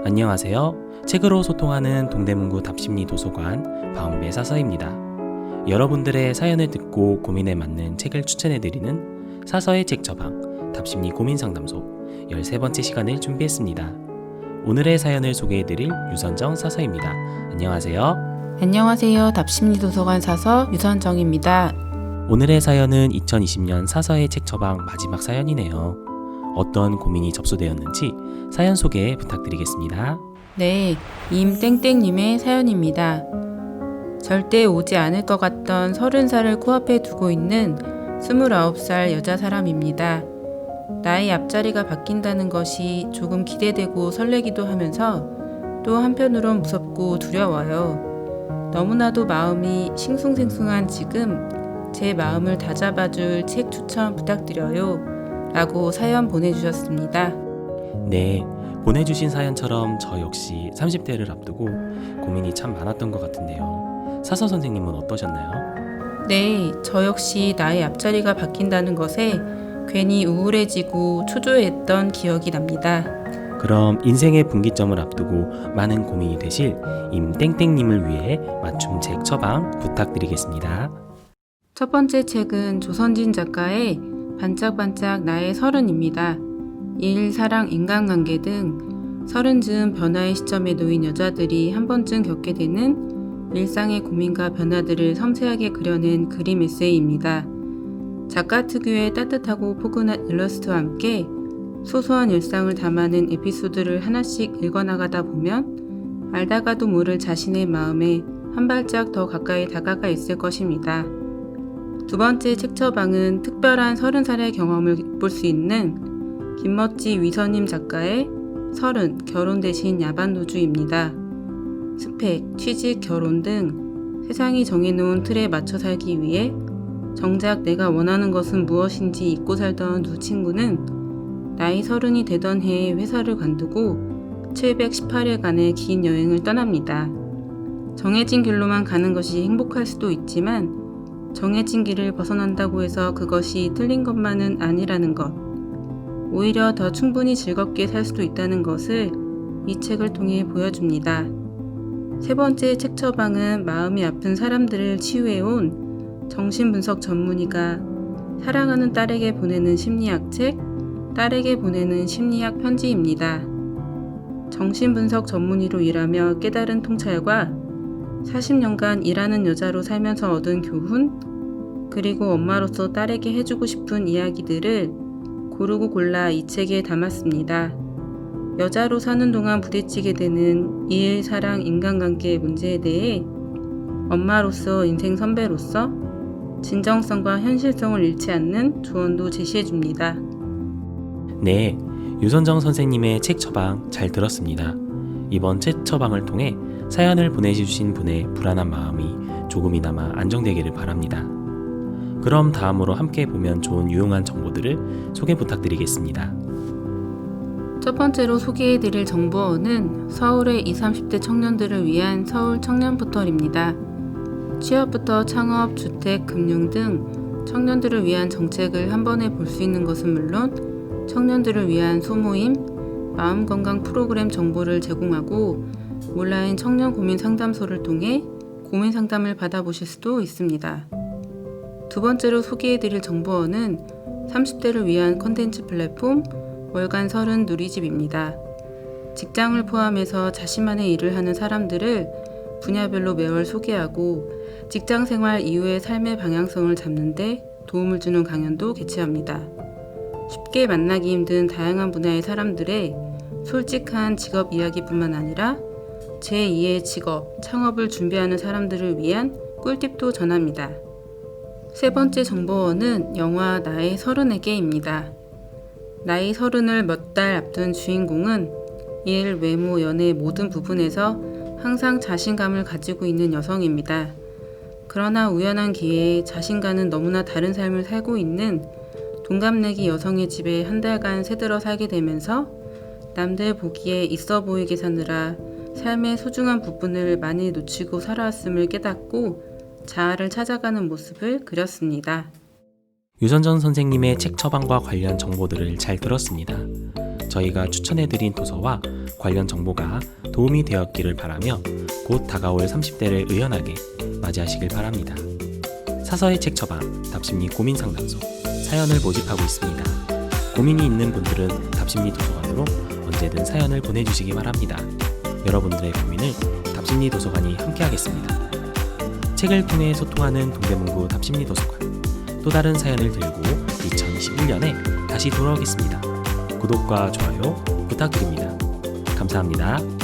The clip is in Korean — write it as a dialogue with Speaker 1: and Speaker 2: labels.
Speaker 1: 안녕하세요. 책으로 소통하는 동대문구 답심리 도서관 바운배 사서입니다. 여러분들의 사연을 듣고 고민에 맞는 책을 추천해드리는 사서의 책 처방 답심리 고민 상담소 13번째 시간을 준비했습니다. 오늘의 사연을 소개해드릴 유선정 사서입니다. 안녕하세요.
Speaker 2: 안녕하세요. 답심리 도서관 사서 유선정입니다.
Speaker 1: 오늘의 사연은 2020년 사서의 책 처방 마지막 사연이네요. 어떤 고민이 접수되었는지 사연 소개 부탁드리겠습니다.
Speaker 2: 네, 임땡땡님의 사연입니다. 절대 오지 않을 것 같던 30살을 코앞에 두고 있는 29살 여자 사람입니다. 나이 앞자리가 바뀐다는 것이 조금 기대되고 설레기도 하면서 또 한편으론 무섭고 두려워요. 너무나도 마음이 싱숭생숭한 지금 제 마음을 다잡아줄 책 추천 부탁드려요. 라고 사연 보내주셨습니다.
Speaker 1: 네, 보내주신 사연처럼 저 역시 30대를 앞두고 고민이 참 많았던 것 같은데요. 사서 선생님은 어떠셨나요?
Speaker 2: 네, 저 역시 나의 앞자리가 바뀐다는 것에 괜히 우울해지고 초조했던 기억이 납니다.
Speaker 1: 그럼 인생의 분기점을 앞두고 많은 고민이 되실 임땡땡님을 위해 맞춤 책 처방 부탁드리겠습니다.
Speaker 2: 첫 번째 책은 조선진 작가의 반짝반짝 나의 서른입니다. 일, 사랑, 인간관계 등 서른 즈음 변화의 시점에 놓인 여자들이 한 번쯤 겪게 되는 일상의 고민과 변화들을 섬세하게 그려낸 그림 에세이입니다. 작가 특유의 따뜻하고 포근한 일러스트와 함께 소소한 일상을 담아낸 에피소드를 하나씩 읽어나가다 보면 알다가도 모를 자신의 마음에 한 발짝 더 가까이 다가가 있을 것입니다. 두 번째 책 처방은 특별한 30살의 경험을 엿볼 수 있는 김멋지 위선임 작가의 30 결혼 대신 야반노주입니다. 스펙, 취직, 결혼 등 세상이 정해놓은 틀에 맞춰 살기 위해 정작 내가 원하는 것은 무엇인지 잊고 살던 두 친구는 나이 30이 되던 해에 회사를 관두고 718일간의 긴 여행을 떠납니다. 정해진 길로만 가는 것이 행복할 수도 있지만 정해진 길을 벗어난다고 해서 그것이 틀린 것만은 아니라는 것, 오히려 더 충분히 즐겁게 살 수도 있다는 것을 이 책을 통해 보여줍니다. 세 번째 책 처방은 마음이 아픈 사람들을 치유해온 정신분석 전문의가 사랑하는 딸에게 보내는 심리학 책, 딸에게 보내는 심리학 편지입니다. 정신분석 전문의로 일하며 깨달은 통찰과 40년간 일하는 여자로 살면서 얻은 교훈, 그리고 엄마로서 딸에게 해주고 싶은 이야기들을 고르고 골라 이 책에 담았습니다. 여자로 사는 동안 부딪히게 되는 일, 사랑, 인간관계의 문제에 대해 엄마로서, 인생 선배로서 진정성과 현실성을 잃지 않는 조언도 제시해줍니다.
Speaker 1: 네, 유선정 선생님의 책 처방 잘 들었습니다. 이번 책 처방을 통해 사연을 보내주신 분의 불안한 마음이 조금이나마 안정되기를 바랍니다. 그럼 다음으로 함께 보면 좋은 유용한 정보들을 소개 부탁드리겠습니다.
Speaker 2: 첫 번째로 소개해드릴 정보원은 서울의 20, 30대 청년들을 위한 서울 청년 포털입니다. 취업부터 창업, 주택, 금융 등 청년들을 위한 정책을 한 번에 볼 수 있는 것은 물론 청년들을 위한 소모임, 마음건강 프로그램 정보를 제공하고 온라인 청년 고민 상담소를 통해 고민 상담을 받아보실 수도 있습니다. 두 번째로 소개해드릴 정보원은 30대를 위한 컨텐츠 플랫폼 월간 30 누리집입니다. 직장을 포함해서 자신만의 일을 하는 사람들을 분야별로 매월 소개하고 직장생활 이후의 삶의 방향성을 잡는 데 도움을 주는 강연도 개최합니다. 쉽게 만나기 힘든 다양한 분야의 사람들의 솔직한 직업 이야기뿐만 아니라 제2의 직업, 창업을 준비하는 사람들을 위한 꿀팁도 전합니다. 세 번째 정보원은 영화 나의 30에게입니다. 나이 30을 몇 달 앞둔 주인공은 일, 외모, 연애 모든 부분에서 항상 자신감을 가지고 있는 여성입니다. 그러나 우연한 기회에 자신과는 너무나 다른 삶을 살고 있는 동갑내기 여성의 집에 한 달간 새들어 살게 되면서 남들 보기에 있어 보이게 사느라 삶의 소중한 부분을 많이 놓치고 살아왔음을 깨닫고 자아를 찾아가는 모습을 그렸습니다.
Speaker 1: 유선정 선생님의 책 처방과 관련 정보들을 잘 들었습니다. 저희가 추천해드린 도서와 관련 정보가 도움이 되었기를 바라며 곧 다가올 30대를 의연하게 맞이하시길 바랍니다. 사서의 책 처방 답심리 고민 상담소 사연을 모집하고 있습니다. 고민이 있는 분들은 답심리 도서관으로 언제든 사연을 보내주시기 바랍니다. 여러분들의 고민을 답심리 도서관이 함께하겠습니다. 책을 통해 소통하는 동대문구 답심리 도서관. 또 다른 사연을 들고 2021년에 다시 돌아오겠습니다. 구독과 좋아요 부탁드립니다. 감사합니다.